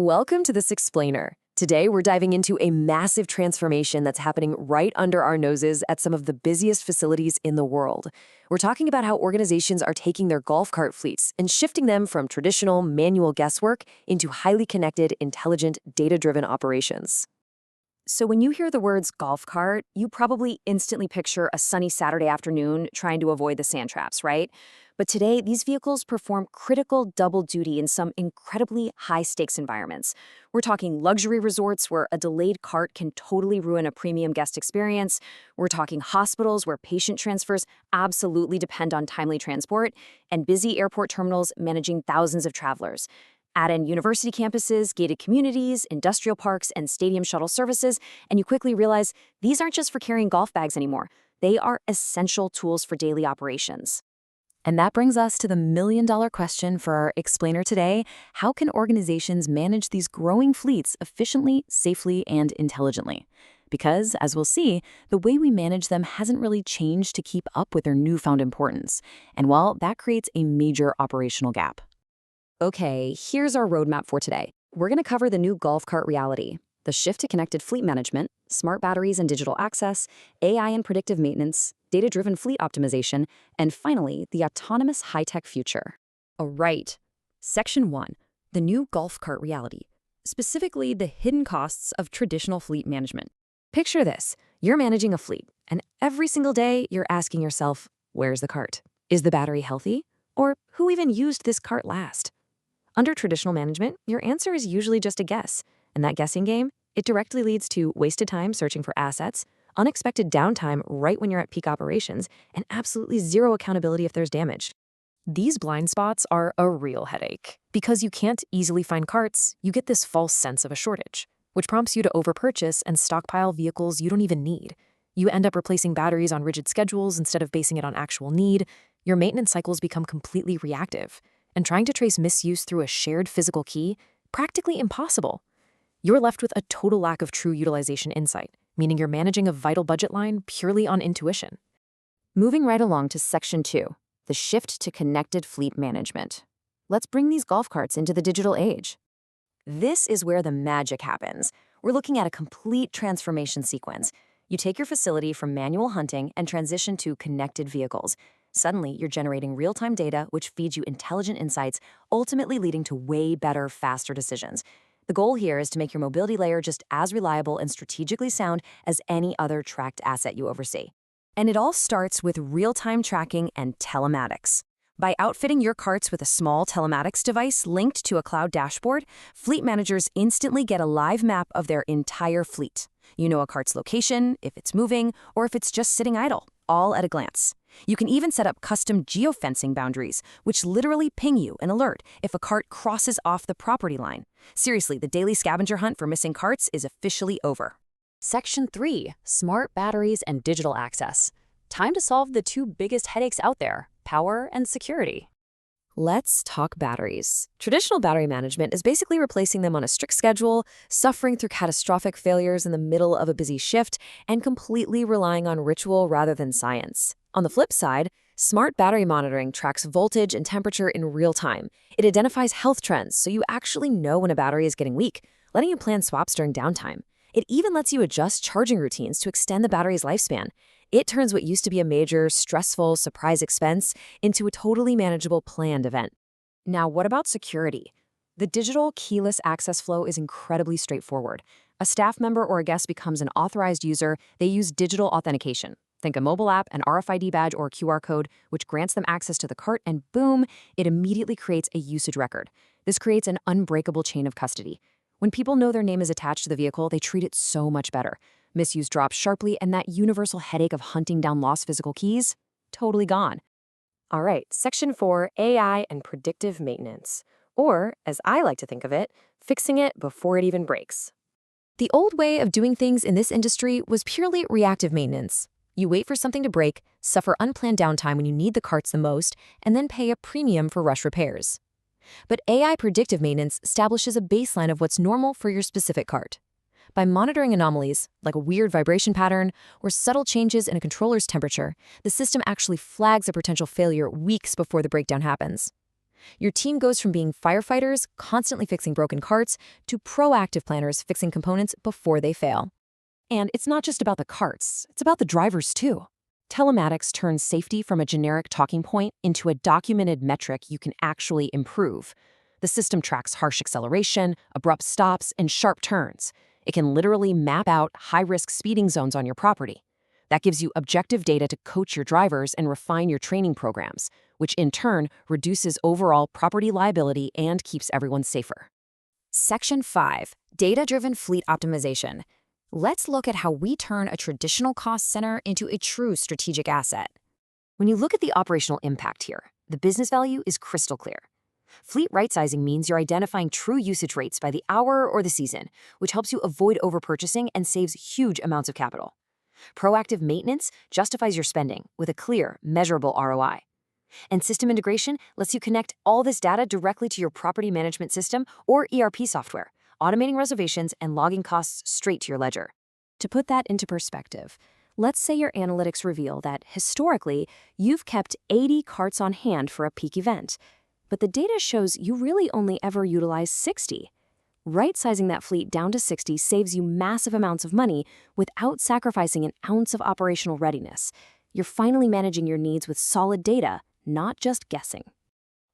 Welcome to This Explainer. Today, we're diving into a massive transformation that's happening right under our noses at some of the busiest facilities in the world. We're talking about how organizations are taking their golf cart fleets and shifting them from traditional manual guesswork into highly connected, intelligent, data-driven operations. So when you hear the words golf cart, you probably instantly picture a sunny Saturday afternoon trying to avoid the sand traps, right? But today, these vehicles perform critical double duty in some incredibly high-stakes environments. We're talking luxury resorts where a delayed cart can totally ruin a premium guest experience. We're talking hospitals where patient transfers absolutely depend on timely transport, and busy airport terminals managing thousands of travelers. Add in university campuses, gated communities, industrial parks, and stadium shuttle services, and you quickly realize these aren't just for carrying golf bags anymore. They are essential tools for daily operations. And that brings us to the million-dollar question for our explainer today. How can organizations manage these growing fleets efficiently, safely, and intelligently? Because, as we'll see, the way we manage them hasn't really changed to keep up with their newfound importance. And well, that creates a major operational gap. Okay, here's our roadmap for today. We're going to cover the new golf cart reality, the shift to connected fleet management, smart batteries and digital access, AI and predictive maintenance, data-driven fleet optimization, and finally, the autonomous high-tech future. All right, Section 1, the new golf cart reality, specifically the hidden costs of traditional fleet management. Picture this, you're managing a fleet, and every single day you're asking yourself, where's the cart? Is the battery healthy? Or who even used this cart last? Under traditional management, your answer is usually just a guess, and that guessing game, it directly leads to wasted time searching for assets, unexpected downtime right when you're at peak operations, and absolutely zero accountability if there's damage. These blind spots are a real headache. Because you can't easily find carts, you get this false sense of a shortage, which prompts you to overpurchase and stockpile vehicles you don't even need. You end up replacing batteries on rigid schedules instead of basing it on actual need. Your maintenance cycles become completely reactive, and trying to trace misuse through a shared physical key, practically impossible. You're left with a total lack of true utilization insight, meaning you're managing a vital budget line purely on intuition. Moving right along to Section 2, the shift to connected fleet management. Let's bring these golf carts into the digital age. This is where the magic happens. We're looking at a complete transformation sequence. You take your facility from manual hunting and transition to connected vehicles. Suddenly, you're generating real-time data which feeds you intelligent insights, ultimately leading to way better, faster decisions. The goal here is to make your mobility layer just as reliable and strategically sound as any other tracked asset you oversee. And it all starts with real-time tracking and telematics. By outfitting your carts with a small telematics device linked to a cloud dashboard, fleet managers instantly get a live map of their entire fleet. You know a cart's location, if it's moving, or if it's just sitting idle, all at a glance. You can even set up custom geofencing boundaries, which literally ping you an alert if a cart crosses off the property line. Seriously, the daily scavenger hunt for missing carts is officially over. Section 3, smart batteries and digital access. Time to solve the two biggest headaches out there, power and security. Let's talk batteries. Traditional battery management is basically replacing them on a strict schedule, suffering through catastrophic failures in the middle of a busy shift, and completely relying on ritual rather than science. On the flip side, smart battery monitoring tracks voltage and temperature in real time. It identifies health trends so you actually know when a battery is getting weak, letting you plan swaps during downtime. It even lets you adjust charging routines to extend the battery's lifespan. It turns what used to be a major, stressful, surprise expense into a totally manageable planned event. Now, what about security? The digital keyless access flow is incredibly straightforward. A staff member or a guest becomes an authorized user. They use digital authentication. Think a mobile app, an RFID badge, or a QR code, which grants them access to the cart, and boom, it immediately creates a usage record. This creates an unbreakable chain of custody. When people know their name is attached to the vehicle, they treat it so much better. Misuse drops sharply, and that universal headache of hunting down lost physical keys, totally gone. All right, Section 4, AI and predictive maintenance. Or, as I like to think of it, fixing it before it even breaks. The old way of doing things in this industry was purely reactive maintenance. You wait for something to break, suffer unplanned downtime when you need the carts the most, and then pay a premium for rush repairs. But AI predictive maintenance establishes a baseline of what's normal for your specific cart. By monitoring anomalies, like a weird vibration pattern or subtle changes in a controller's temperature, the system actually flags a potential failure weeks before the breakdown happens. Your team goes from being firefighters, constantly fixing broken carts, to proactive planners fixing components before they fail. And it's not just about the carts, it's about the drivers too. Telematics turns safety from a generic talking point into a documented metric you can actually improve. The system tracks harsh acceleration, abrupt stops, and sharp turns. It can literally map out high-risk speeding zones on your property. That gives you objective data to coach your drivers and refine your training programs, which in turn reduces overall property liability and keeps everyone safer. Section 5. Data-driven fleet optimization. Let's look at how we turn a traditional cost center into a true strategic asset. When you look at the operational impact here, the business value is crystal clear. Fleet right-sizing means you're identifying true usage rates by the hour or the season, which helps you avoid overpurchasing and saves huge amounts of capital. Proactive maintenance justifies your spending with a clear, measurable ROI. And system integration lets you connect all this data directly to your property management system or ERP software, automating reservations and logging costs straight to your ledger. To put that into perspective, let's say your analytics reveal that, historically, you've kept 80 carts on hand for a peak event, but the data shows you really only ever utilize 60. Right-sizing that fleet down to 60 saves you massive amounts of money without sacrificing an ounce of operational readiness. You're finally managing your needs with solid data, not just guessing.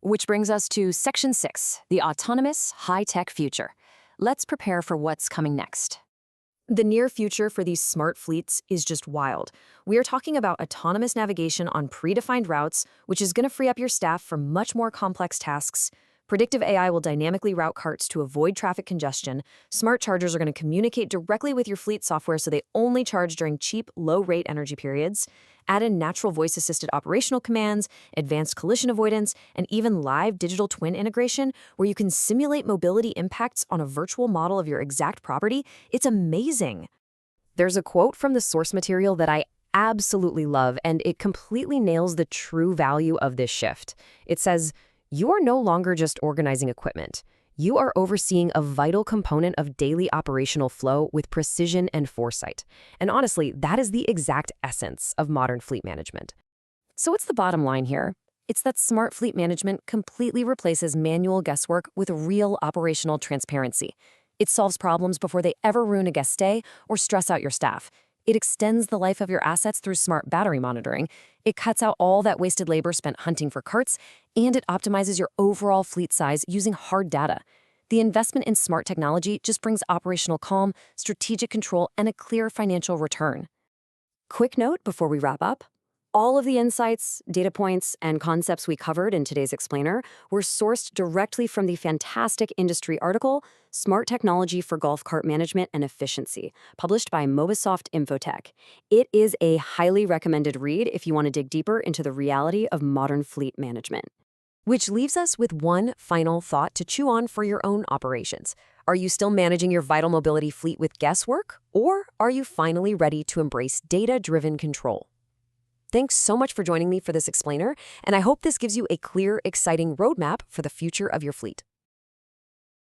Which brings us to Section 6, the autonomous, high-tech future. Let's prepare for what's coming next. The near future for these smart fleets is just wild. We are talking about autonomous navigation on predefined routes, which is going to free up your staff from much more complex tasks. Predictive AI will dynamically route carts to avoid traffic congestion. Smart chargers are going to communicate directly with your fleet software so they only charge during cheap, low-rate energy periods. Add in natural voice-assisted operational commands, advanced collision avoidance, and even live digital twin integration, where you can simulate mobility impacts on a virtual model of your exact property. It's amazing. There's a quote from the source material that I absolutely love, and it completely nails the true value of this shift. It says, "You are no longer just organizing equipment. You are overseeing a vital component of daily operational flow with precision and foresight." And honestly, that is the exact essence of modern fleet management. So what's the bottom line here? It's that smart fleet management completely replaces manual guesswork with real operational transparency. It solves problems before they ever ruin a guest stay or stress out your staff. It extends the life of your assets through smart battery monitoring. It cuts out all that wasted labor spent hunting for carts, and it optimizes your overall fleet size using hard data. The investment in smart technology just brings operational calm, strategic control, and a clear financial return. Quick note before we wrap up. All of the insights, data points, and concepts we covered in today's explainer were sourced directly from the fantastic industry article, Smart Technology for Golf Cart Management and Efficiency, published by Mobisoft Infotech. It is a highly recommended read if you want to dig deeper into the reality of modern fleet management. Which leaves us with one final thought to chew on for your own operations. Are you still managing your vital mobility fleet with guesswork, or are you finally ready to embrace data-driven control? Thanks so much for joining me for this explainer, and I hope this gives you a clear, exciting roadmap for the future of your fleet.